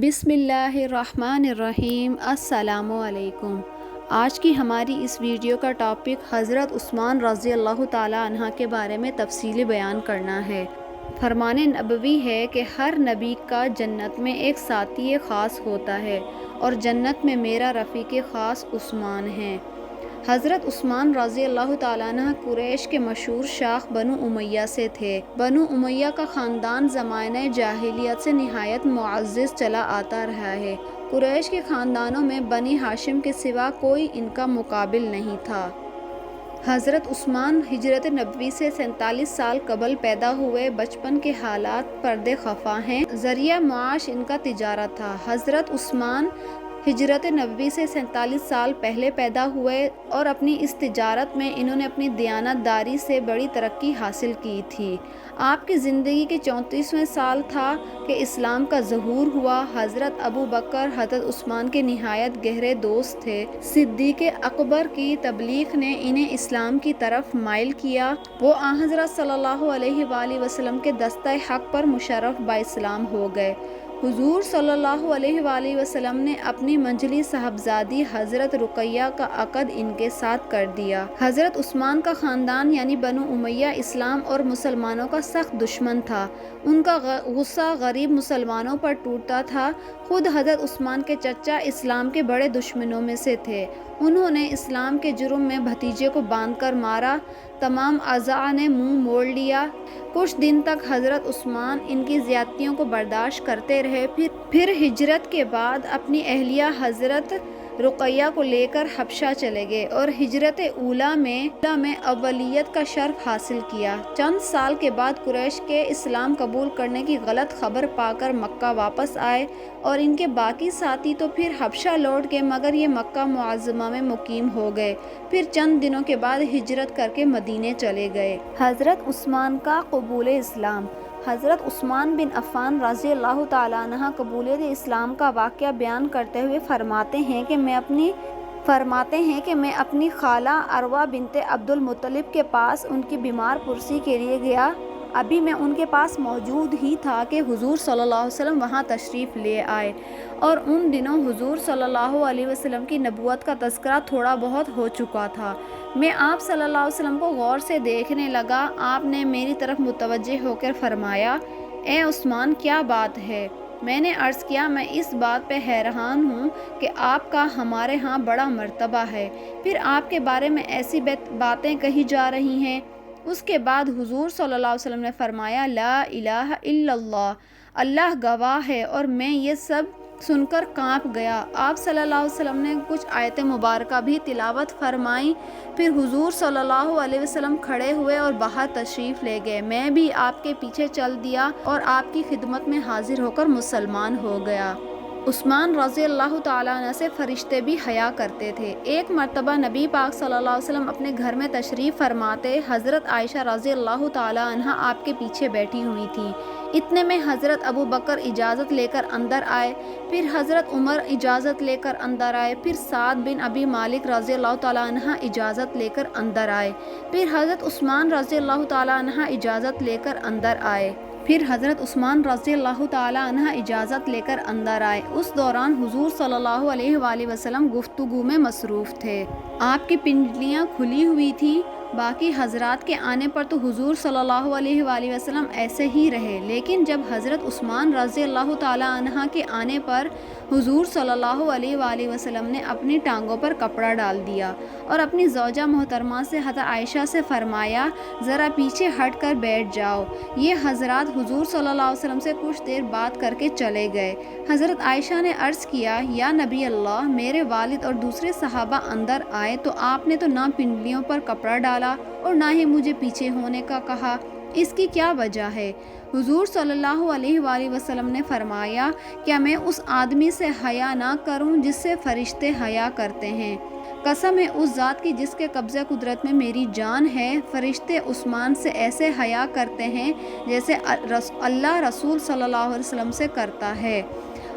بسم اللہ الرحمن الرحیم۔ السلام علیکم۔ آج کی ہماری اس ویڈیو کا ٹاپک حضرت عثمان رضی اللہ تعالیٰ عنہ کے بارے میں تفصیلی بیان کرنا ہے۔ فرمان نبوی ہے کہ ہر نبی کا جنت میں ایک ساتھی خاص ہوتا ہے اور جنت میں میرا رفیق خاص عثمان ہے۔ حضرت عثمان رضی اللہ تعالیٰ عنہ قریش کے مشہور شاخ بنو امیہ سے تھے۔ بنو امیہ کا خاندان زمانہ جاہلیت سے نہایت معزز چلا آتا رہا ہے۔ قریش کے خاندانوں میں بنی ہاشم کے سوا کوئی ان کا مقابل نہیں تھا۔ حضرت عثمان ہجرت نبوی سے 47 سال قبل پیدا ہوئے۔ بچپن کے حالات پردے خفا ہیں۔ ذریعہ معاش ان کا تجارت تھا۔ حضرت عثمان ہجرت نبوی سے 47 سال پہلے پیدا ہوئے اور اپنی اس تجارت میں انہوں نے اپنی دیانت داری سے بڑی ترقی حاصل کی تھی۔ آپ کی زندگی کے 34ویں سال تھا کہ اسلام کا ظہور ہوا۔ حضرت ابو بکر حضرت عثمان کے نہایت گہرے دوست تھے۔ صدیق اکبر کی تبلیغ نے انہیں اسلام کی طرف مائل کیا۔ وہ آن حضرت صلی اللہ علیہ وآلہ وسلم کے دستہ حق پر مشرف با-اسلام ہو گئے۔ حضور صلی اللہ علیہ وآلہ وسلم نے اپنی منجلی صاحبزادی حضرت رقیہ کا عقد ان کے ساتھ کر دیا۔ حضرت عثمان کا خاندان یعنی بنو امیہ اسلام اور مسلمانوں کا سخت دشمن تھا۔ ان کا غصہ غریب مسلمانوں پر ٹوٹتا تھا۔ خود حضرت عثمان کے چچا اسلام کے بڑے دشمنوں میں سے تھے۔ انہوں نے اسلام کے جرم میں بھتیجے کو باندھ کر مارا۔ تمام اعضاء نے منہ موڑ لیا۔ کچھ دن تک حضرت عثمان ان کی زیادتیوں کو برداشت کرتے رہے۔ پھر ہجرت کے بعد اپنی اہلیہ حضرت رقیہ کو لے کر حبشہ چلے گئے اور ہجرت اولیٰ میں اولیت کا شرف حاصل کیا۔ چند سال کے بعد قریش کے اسلام قبول کرنے کی غلط خبر پا کر مکہ واپس آئے اور ان کے باقی ساتھی تو پھر حبشہ لوٹ گئے مگر یہ مکہ معظمہ میں مقیم ہو گئے۔ پھر چند دنوں کے بعد ہجرت کر کے مدینے چلے گئے۔ حضرت عثمان کا قبول اسلام۔ حضرت عثمان بن عفان رضی اللہ تعالیٰ عنہ قبولیت اسلام کا واقعہ بیان کرتے ہوئے فرماتے ہیں کہ میں اپنی خالہ عروہ بنت عبد المطلب کے پاس ان کی بیمار پرسی کے لیے گیا۔ ابھی میں ان کے پاس موجود ہی تھا کہ حضور صلی اللہ علیہ وسلم وہاں تشریف لے آئے اور ان دنوں حضور صلی اللہ علیہ وسلم کی نبوت کا تذکرہ تھوڑا بہت ہو چکا تھا۔ میں آپ صلی اللہ علیہ وسلم کو غور سے دیکھنے لگا۔ آپ نے میری طرف متوجہ ہو کر فرمایا، اے عثمان کیا بات ہے؟ میں نے عرض کیا، میں اس بات پہ حیران ہوں کہ آپ کا ہمارے ہاں بڑا مرتبہ ہے، پھر آپ کے بارے میں ایسی باتیں کہی جا رہی ہیں۔ اس کے بعد حضور صلی اللہ علیہ وسلم نے فرمایا، لا الہ الا اللہ، اللہ گواہ ہے، اور میں یہ سب سن کر کانپ گیا۔ آپ صلی اللہ علیہ وسلم نے کچھ آیت مبارکہ بھی تلاوت فرمائیں۔ پھر حضور صلی اللہ علیہ وسلم کھڑے ہوئے اور باہر تشریف لے گئے۔ میں بھی آپ کے پیچھے چل دیا اور آپ کی خدمت میں حاضر ہو کر مسلمان ہو گیا۔ عثمان رضی اللہ تعالیٰ عنہ سے فرشتے بھی حیا کرتے تھے۔ ایک مرتبہ نبی پاک صلی اللہ علیہ وسلم اپنے گھر میں تشریف فرماتے، حضرت عائشہ رضی اللہ تعالیٰ عنہ آپ کے پیچھے بیٹھی ہوئی تھیں۔ اتنے میں حضرت ابو بکر اجازت لے کر اندر آئے، پھر حضرت عمر اجازت لے کر اندر آئے، پھر سعد بن ابی مالک رضی اللہ تعالیٰ عنہ اجازت لے کر اندر آئے، پھر حضرت عثمان رضی اللہ تعالیٰ عنہ اجازت لے کر اندر آئے، پھر حضرت عثمان رضی اللہ تعالیٰ عنہ اجازت لے کر اندر آئے۔ اس دوران حضور صلی اللہ علیہ وآلہ وسلم گفتگو میں مصروف تھے۔ آپ کی پنڈلیاں کھلی ہوئی تھیں۔ باقی حضرات کے آنے پر تو حضور صلی اللہ علیہ وآلہ وسلم ایسے ہی رہے، لیکن جب حضرت عثمان رضی اللہ تعالیٰ عنہ کے آنے پر حضور صلی اللہ علیہ وآلہ وسلم نے اپنی ٹانگوں پر کپڑا ڈال دیا اور اپنی زوجہ محترمہ سے حضرت عائشہ سے فرمایا، ذرا پیچھے ہٹ کر بیٹھ جاؤ۔ یہ حضرات حضور صلی اللہ علیہ وسلم سے کچھ دیر بات کر کے چلے گئے۔ حضرت عائشہ نے عرض کیا، یا نبی اللہ، میرے والد اور دوسرے صحابہ اندر آئے تو آپ نے تو نہ پنڈلیوں پر کپڑا ڈالا اور نہ ہی مجھے پیچھے ہونے کا کہا، اس کی کیا وجہ ہے؟ حضور صلی اللہ علیہ وآلہ وسلم نے فرمایا، کیا میں اس آدمی سے حیا نہ کروں جس سے فرشتے حیا کرتے ہیں؟ قسم ہے اس ذات کی جس کے قبضہ قدرت میں میری جان ہے، فرشتے عثمان سے ایسے حیا کرتے ہیں جیسے اللہ رسول صلی اللہ علیہ وسلم سے کرتا ہے۔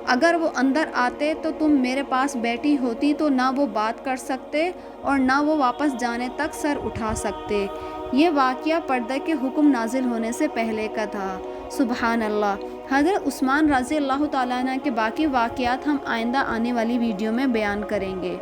اگر وہ اندر آتے تو تم میرے پاس بیٹھی ہوتی تو نہ وہ بات کر سکتے اور نہ وہ واپس جانے تک سر اٹھا سکتے۔ یہ واقعہ پردہ کے حکم نازل ہونے سے پہلے کا تھا۔ سبحان اللہ۔ حضرت عثمان رضی اللہ تعالیٰ عنہ کے باقی واقعات ہم آئندہ آنے والی ویڈیو میں بیان کریں گے۔